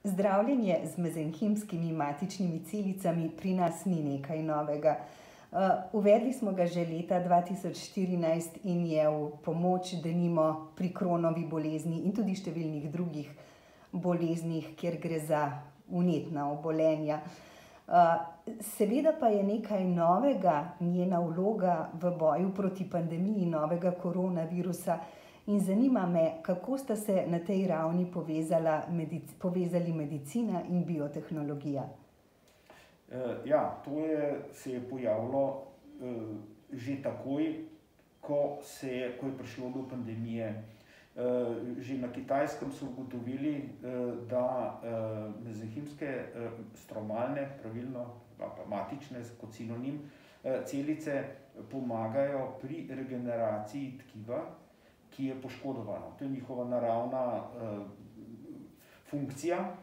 Zdravljenje z mezenhimskimi matičnimi celicami pri nas ni nekaj novega. Uvedli smo ga že leta 2014 in je v pomoč denimo pri Crohnovi bolezni in tudi številnih drugih boleznih, kjer gre za vnetna obolenja. Seveda pa je nekaj novega njena vloga v boju proti pandemiji novega koronavirusa. In zanima me, kako sta se na tej ravni povezali medicina in biotehnologija? Ja, to se je pojavilo že takoj, ko je prišlo do pandemije. Že na Kitajskem so ugotovili, da mezenhimske stromalne, pravilno, pa matične kot sinonim, celice pomagajo pri regeneraciji tkiva, ki je poškodovano. To je njihova naravna funkcija,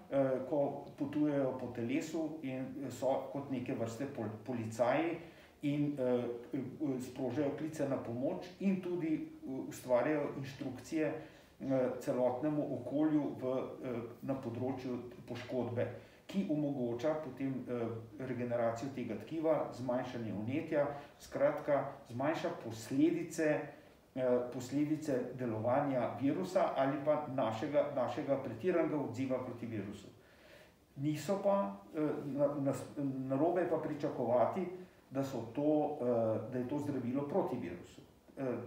ko potujejo po telesu in so kot neke vrste policaji in sprožajo klice na pomoč in tudi ustvarjajo inštrukcije celotnemu okolju na področju poškodbe, ki omogoča potem regeneracijo tega tkiva, zmanjšanje vnetja, skratka zmanjša posledice delovanja virusa ali pa našega pretiranega odziva proti virusu. Niso pa, narobe pa pričakovati, da je to zdravilo proti virusu.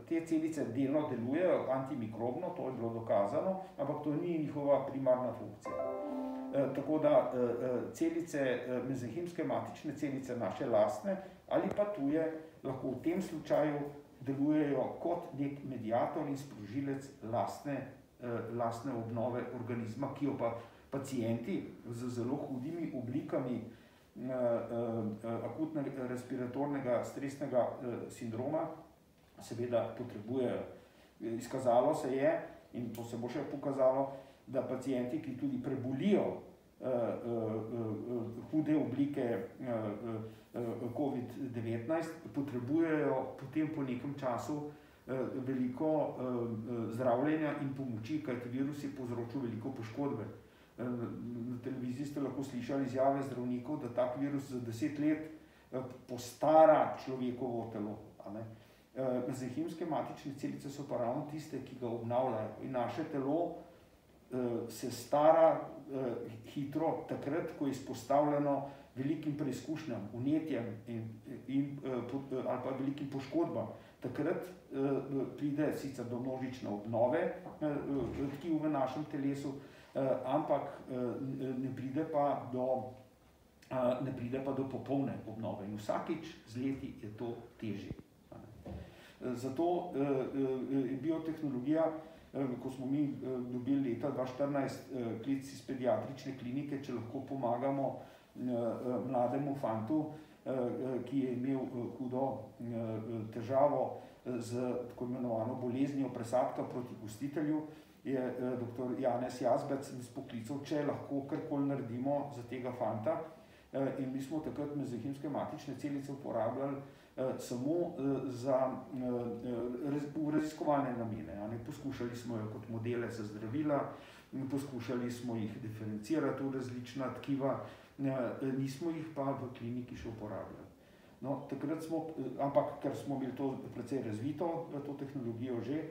Te celice delno delujejo antimikrobno, to je bilo dokazano, ampak to ni njihova primarna funkcija. Tako da celice, mezenhimske matične celice, naše lastne ali pa tuje, lahko v tem slučaju delujejo kot nek mediator in sprožilec lastne obnove organizma, ki jo pa pacienti z zelo hudimi oblikami akutnega respiratornega stresnega sindroma seveda potrebujejo. Izkazalo se je, in to se bo še pokazalo, da pacienti, ki tudi prebolijo hude oblike COVID-19, potrebujejo potem po nekem času veliko zdravljenja in pomoči, kajti virus je povzročil veliko poškodbe. Na televiziji ste lahko slišali izjave zdravnikov, da tak virus za 10 let postara človekovo telo. Mezenhimske matične celice so pa ravno tiste, ki ga obnavljajo. In naše telo se stara hitro takrat, ko je izpostavljeno velikim preizkušnjam, vnetjem ali pa velikim poškodbam. Takrat pride sicer do množične obnove tkiv v našem telesu, ampak ne pride pa do popolne obnove. In vsakič z leti je to težje. Zato je biotehnologija, ko smo mi dobili leta 2014 klic iz pediatrične klinike, če lahko pomagamo mlademu fantu, ki je imel hudo težavo z tako imenovano boleznijo presadka proti gostitelju, je dr. Janez Jazbec nas poklical, če lahko karkoli naredimo za tega fanta. In mi smo takrat mezenhimske matične celice uporabljali samo v raziskovalne namene. Poskušali smo jo kot modele za zdravila, poskušali smo jih diferencirati v različna tkiva, nismo jih pa v kliniki še uporabljali. Ampak ker smo imeli to precej razvito, to tehnologijo že,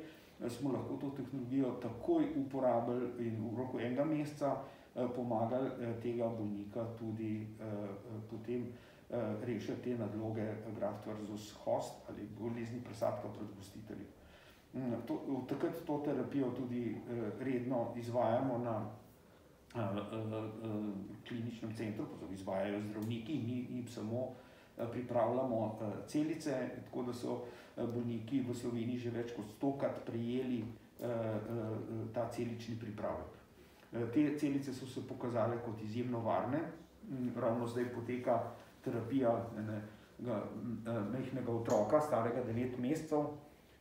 smo lahko to tehnologijo takoj uporabili in v roku enega meseca pomagali tega bolnika tudi potem rešiti te nadloge graft versus host ali bolezni presadka proti gostitelju. Takrat to terapijo tudi redno izvajamo na kliničnem centru, izvajajo zdravniki, mi samo pripravljamo celice, tako da so bolniki v Sloveniji že več kot 100-krat prejeli ta celični pripravek. Te celice so se pokazale kot izjemno varne. Ravno zdaj poteka terapija majhnega otroka, starega 9 mesecev,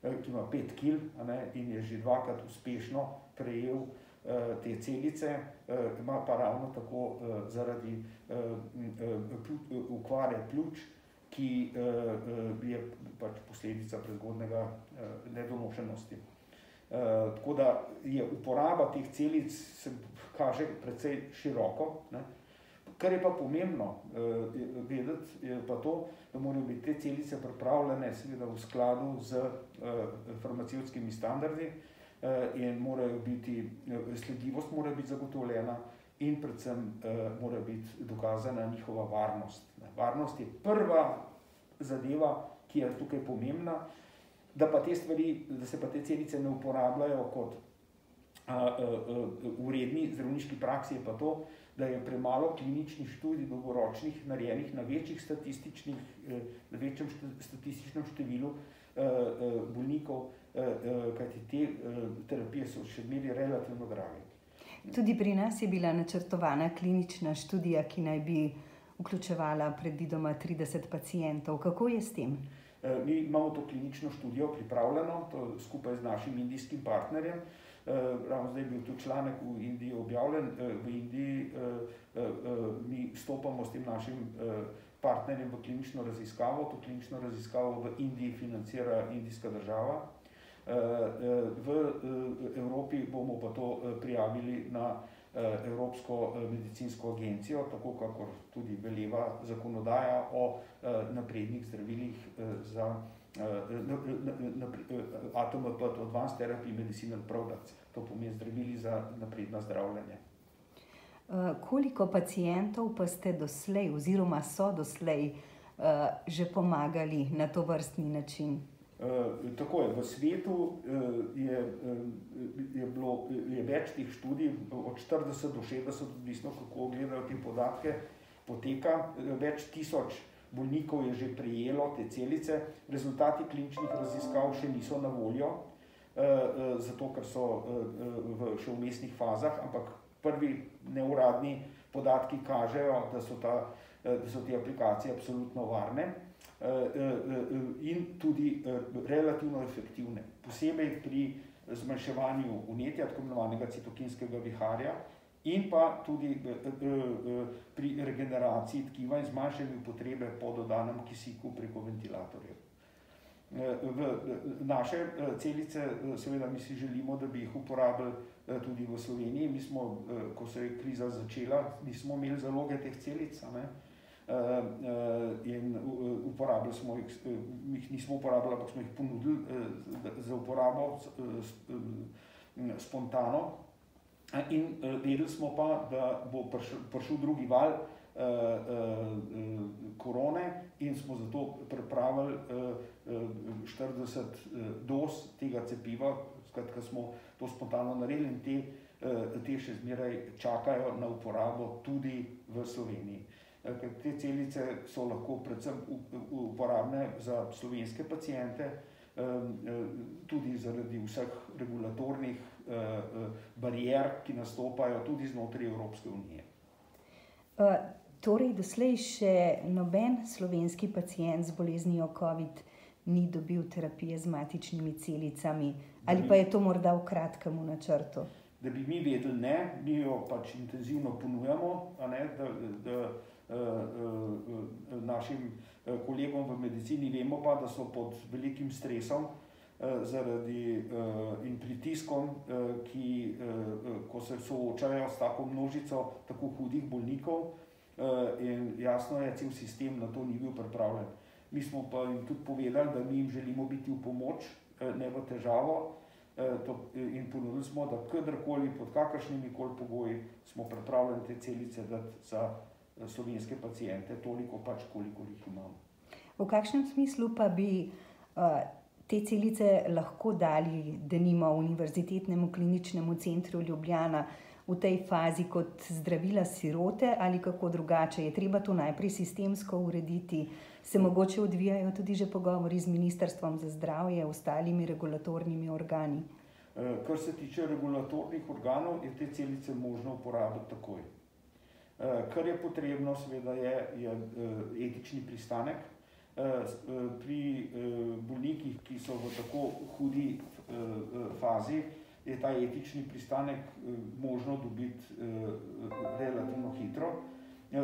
ki ima 5 kil in je že 2-krat uspešno prejel te celice, ima pa ravno tako zaradi okvare pljuč, ki je pač posledica prezgodnjega nedonošenosti. Tako da je uporaba teh celic, kaže precej široko, ne. Kar je pa pomembno vedeti, je pa to, da morajo biti te celice pripravljene seveda v skladu z farmacevtskimi standardi in morajo biti, sledljivost mora biti zagotovljena in predvsem mora biti dokazana njihova varnost. Varnost je prva zadeva, ki je tukaj pomembna, da se pa te celice ne uporabljajo kot v redni zdravniški praksi, je pa to, da je premalo kliničnih študij dolgoročnih narejenih na večjem statističnem številu bolnikov, kajti te terapije so še zmeraj relativno drage. Tudi pri nas je bila načrtovana klinična študija, ki naj bi vključevala predvidoma 30 pacientov. Kako je s tem? Mi imamo to klinično študijo pripravljeno, to skupaj z našim indijskim partnerjem. Ravno zdaj je bil tudi članek v Indiji objavljen. V Indiji mi stopamo s tem našim partnerjem v klinično raziskavo. To klinično raziskavo v Indiji financira indijska država. V Evropi bomo pa to prijavili na Evropsko medicinsko agencijo, tako kakor tudi veleva zakonodaja o naprednih zdravilih za ATMP, Advanced Therapy Medicinal Products, to pomeni zdravili za napredna zdravljenje. Koliko pacientov pa ste doslej oziroma so doslej že pomagali na to vrstni način? Tako je, v svetu je več teh študij, od 40 do 60, odvisno kako gledajo te podatke, poteka. Več tisoč bolnikov je že prejelo te celice. Rezultati kliničnih raziskav še niso na voljo, zato ker so še v vmesnih fazah, ampak prvi neuradni podatki kažejo, da so te aplikacije absolutno varne in tudi relativno efektivne. Posebej pri zmanjševanju vnetja, tako imenovanega citokinskega viharja, in pa tudi pri regeneraciji tkiva in zmanjšanju potrebe po dodanem kisiku preko ventilatorjev. Naše celice, seveda mi si želimo, da bi jih uporabili tudi v Sloveniji. Mi smo, ko se je kriza začela, nismo imeli zaloge teh celic, in uporabili smo jih nismo uporabili, ampak smo jih ponudili za uporabo spontano. In vedeli smo pa, da bo prišel drugi val korone in smo zato pripravili 40 doz tega cepiva, skratka smo to spontano naredili in te še zmeraj čakajo na uporabo tudi v Sloveniji. Te celice so lahko predvsem uporabne za slovenske paciente, tudi zaradi vseh regulatornih barier, ki nastopajo tudi znotraj Evropske unije. Torej, doslej še noben slovenski pacient z boleznijo COVID ni dobil terapije z matičnimi celicami, ali pa je to morda v kratkem načrtu? Da bi mi vedeli, ne, mi jo pač intenzivno ponujamo, da našim kolegom v medicini vemo pa, da so pod velikim stresom zaradi in pritiskom, ko se soočajo s tako množico tako hudih bolnikov, in jasno je, cel sistem na to ni bil pripravljen. Mi smo pa jim tudi povedali, da mi jim želimo biti v pomoč, ne v težavo, in ponudili smo, da kadarkoli, pod kakršnimi koli pogoji smo pripravljeni te celice dati za slovenske paciente, toliko pač, koliko jih imamo. V kakšnem smislu pa bi te celice lahko dali, denimo, Univerzitetnemu kliničnemu centru Ljubljana v tej fazi kot zdravila sirote ali kako drugače? Je treba to najprej sistemsko urediti? Se mogoče odvijajo tudi že pogovori z Ministrstvom za zdravje, ostalimi regulatornimi organi? Kar se tiče regulatornih organov, je te celice možno uporabiti takoj. Kar je potrebno, seveda, je etični pristanek. Pri bolnikih, ki so v tako hudi fazi, je ta etični pristanek možno dobiti relativno hitro.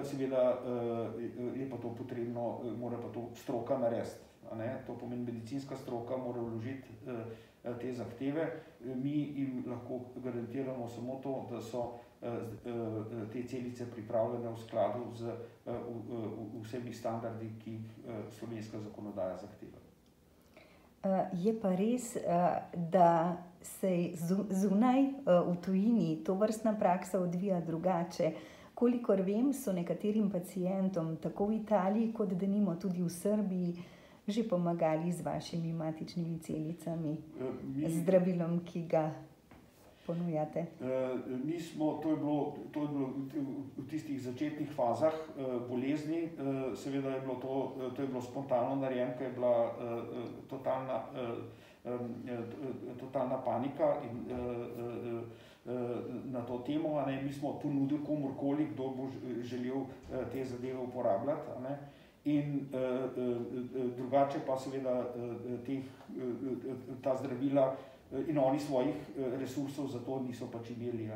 Seveda je pa to potrebno, mora pa to stroka narediti. To pomeni, medicinska stroka mora vložiti te zahteve. Mi jim lahko garantiramo samo to, da so te celice pripravljene v skladu z vsemi standardi, ki jih slovenska zakonodaja zahteva. Je pa res, da se zunaj v tujini tovrstna praksa odvija drugače. Kolikor vem, so nekaterim pacientom tako v Italiji kot denimo tudi v Srbiji že pomagali z vašimi matičnimi celicami, z zdravilom, ki ga ponujate. To je bilo v tistih začetnih fazah bolezni, seveda je bilo to je bilo spontano narejeno, ker je bila totalna panika in na to temo, mi smo ponudili komurkoli, kdo bo želel te zadeve uporabljati, in drugače pa seveda ta zdravila in oni svojih resursov za to niso pač imeli.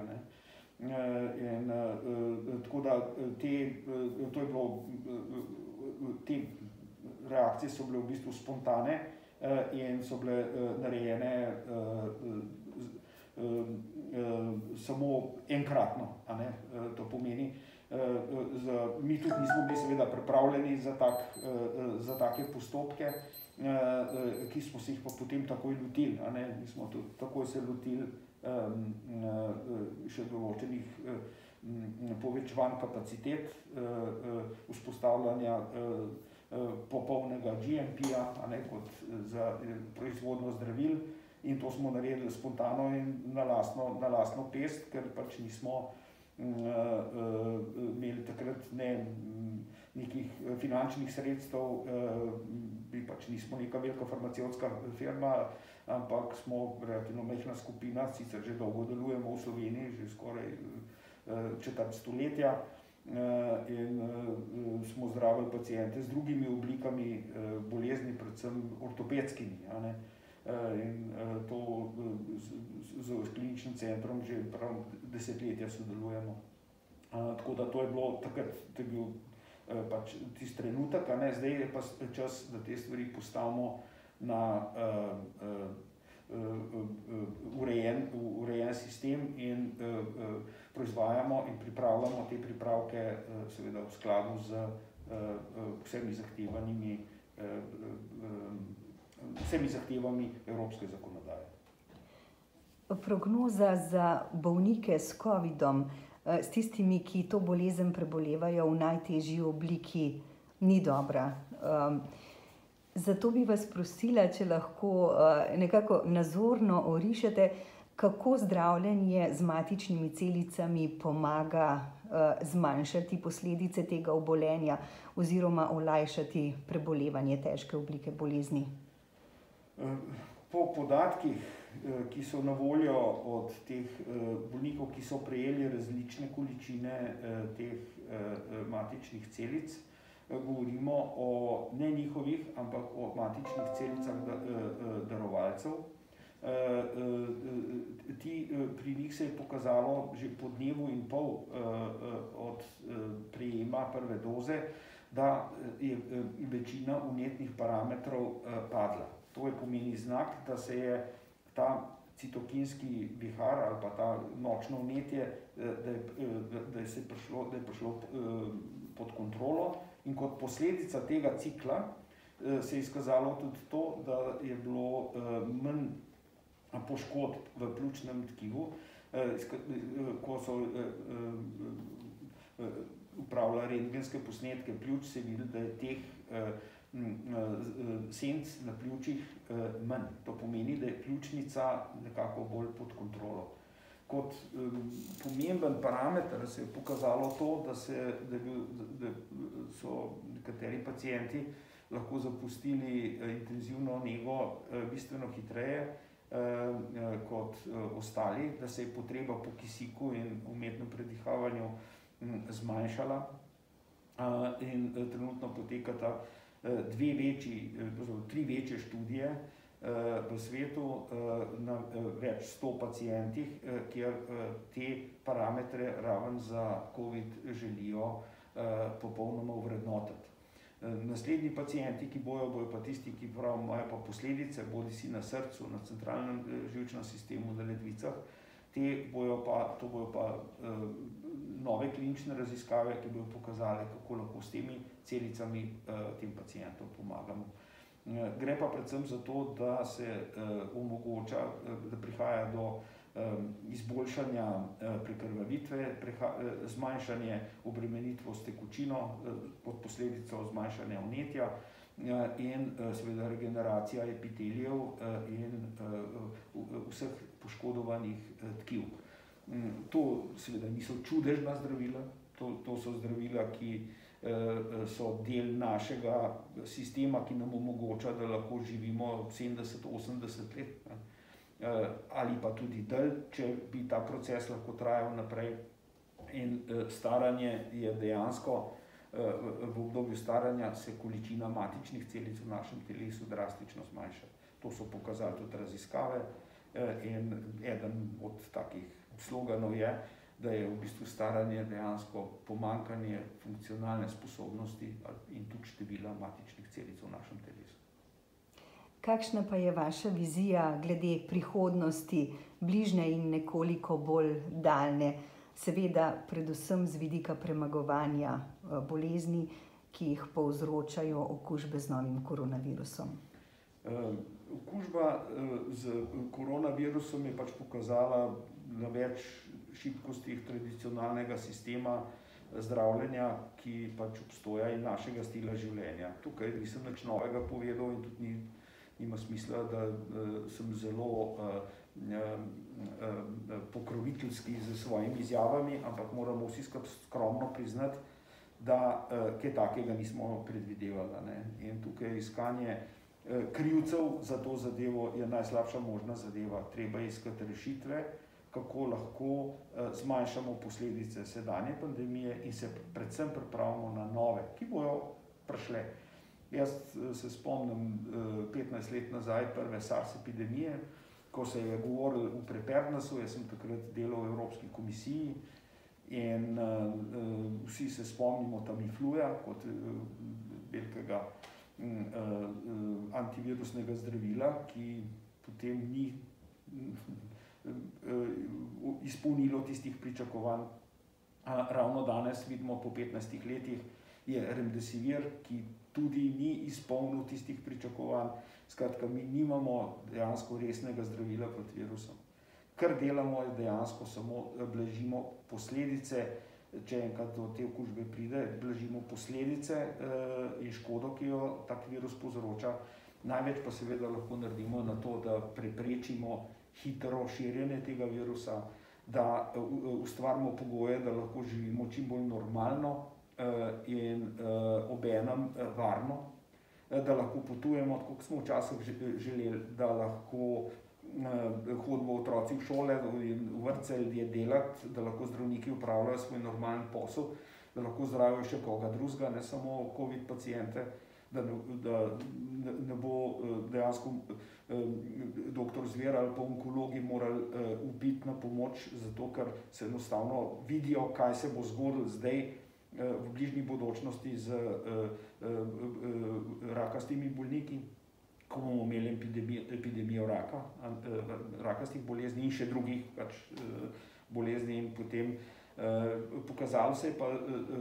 Tako da to je bilo, te reakcije so bile v bistvu spontane in so bile narejene samo enkratno, to pomeni. Mi tudi nismo bili seveda pripravljeni za take postopke, ki smo se jih pa potem takoj lotili. Mi smo tudi takoj se lotili še določenih povečevanj kapacitet, vzpostavljanja popolnega GMP-ja kot za proizvodnjo zdravil, in to smo naredili spontano in na lastno pest, ker pač nismo imeli takrat nekih finančnih sredstev, mi pač nismo neka velika farmacevtska firma, ampak smo relativno majhna skupina, sicer že dolgo delujemo v Sloveniji, že skoraj četrt stoletja, in smo zdravili paciente z drugimi oblikami bolezni, predvsem ortopedskimi. In to z kliničnim centrom že prav desetletja sodelujemo. Tako da to je bilo takrat, to je bil pač tisti trenutek, zdaj je pa čas, da te stvari postavimo na urejen sistem in proizvajamo in pripravljamo te pripravke seveda v skladu z vsemi zahtevami evropske zakonodaje. Prognoza za bolnike s covidom, s tistimi, ki to bolezen prebolevajo v najtežji obliki, ni dobra. Zato bi vas prosila, če lahko nekako nazorno orišete, kako zdravljenje z matičnimi celicami pomaga zmanjšati posledice tega obolenja oziroma olajšati prebolevanje težke oblike bolezni. Po podatkih, ki so na voljo od teh bolnikov, ki so prejeli različne količine teh matičnih celic, govorimo o ne njihovih, ampak o matičnih celicah darovalcev. Pri njih se je pokazalo že po dnevu in pol od prejema prve doze, da je večina vnetnih parametrov padla. To je pomeni znak, da se je ta citokinski vihar ali pa ta nočno vnetje, da je prišlo pod kontrolo, in kot posledica tega cikla se je izkazalo tudi to, da je bilo manj poškodb v pljučnem tkivu, ko so upravljali rentgenske posnetke pljuč, se vidi, da je teh senc na pljučih manj. To pomeni, da je pljučnica nekako bolj pod kontrolo. Kot pomemben parameter se je pokazalo to, da so nekateri pacienti lahko zapustili intenzivno nego bistveno hitreje kot ostali, da se je potreba po kisiku in umetnem predihavanju zmanjšala, in trenutno potekata tri večje študije v svetu na več 100 pacientih, kjer te parametre raven za COVID želijo popolnoma ovrednotiti. Naslednji pacienti, ki bojo pa tisti, ki imajo pa posledice, bodisi na srcu, na centralnem živčnem sistemu, na ledvicah, To bojo pa nove klinične raziskave, ki bodo pokazale, kako lahko s temi celicami tem pacientom pomagamo. Gre pa predvsem za to, da se omogoča, da prihaja do izboljšanja prekrvavitve, zmanjšanje obremenitve s tekočino pod posledico zmanjšanja vnetja in seveda regeneracija epitelijev in vseh poškodovanih tkiv. To seveda niso čudežna zdravila, to so zdravila, ki so del našega sistema, ki nam omogoča, da lahko živimo 70-80 let. Ali pa tudi dlje, če bi ta proces lahko trajal naprej. In staranje je dejansko, v obdobju staranja se količina matičnih celic v našem telesu drastično zmanjša. To so pokazali tudi raziskave in eden od takih sloganov je, da je v bistvu staranje dejansko pomanjkanje funkcionalne sposobnosti in tudi števila matičnih celic v našem telesu. Kakšna pa je vaša vizija glede prihodnosti, bližnje in nekoliko bolj daljne, seveda predvsem z vidika premagovanja bolezni, ki jih povzročajo okužbe z novim koronavirusom? Okužba z koronavirusom je pač pokazala na več šibkostih tradicionalnega sistema zdravljenja, ki pač obstoja in našega stila življenja. Tukaj nisem nič novega povedal in tudi nima smisla, da sem zelo pokroviteljski z svojimi izjavami, ampak moramo vsi skromno priznati, da kaj takega nismo predvidevali. In tukaj iskanje krivcev za to zadevo je najslabša možna zadeva. Treba iskati rešitve, kako lahko zmanjšamo posledice sedanje pandemije in se predvsem pripravimo na nove, ki bojo prišle. Jaz se spomnim 15 let nazaj prve SARS epidemije, ko se je govorilo v Prepernasu, jaz sem takrat delal v Evropski komisiji in vsi se spomnimo Tamifluja kot velikega antivirusnega zdravila, ki potem ni izpolnilo tistih pričakovanj. Ravno danes vidimo po 15 letih je Remdesivir, ki tudi ni izpolnil tistih pričakovanj. Skratka, mi nimamo dejansko resnega zdravila proti virusom. Kar delamo je dejansko samo blažimo posledice, če enkrat do te okužbe pride, blažimo posledice in škodo, ki jo tak virus povzroča. Največ pa seveda lahko naredimo na to, da preprečimo hitro širjenje tega virusa, da ustvarimo pogoje, da lahko živimo čim bolj normalno in obenem varno, da lahko potujemo, tako kot smo včasih želeli, da lahko hodimo otroci v šole in v vrtce ljudje delati, da lahko zdravniki upravljajo svoj normalen posel, da lahko zdravijo še koga drugega, ne samo COVID paciente, da ne bo dejansko doktor Zver ali pa onkologi morali vpiti na pomoč, zato ker se enostavno vidijo, kaj se bo zgodilo zdaj v bližnji bodočnosti z rakastimi bolniki, ko bomo imeli epidemijo raka, rakastih bolezni in še drugih bolezni in potem pokazalo se je pa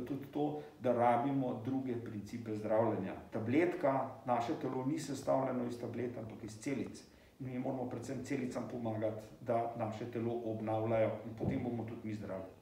tudi to, da rabimo druge principe zdravljenja. Tabletka, naše telo ni sestavljeno iz tablet, ampak iz celic. Mi moramo predvsem celicam pomagati, da naše telo obnavljajo in potem bomo tudi mi zdravi.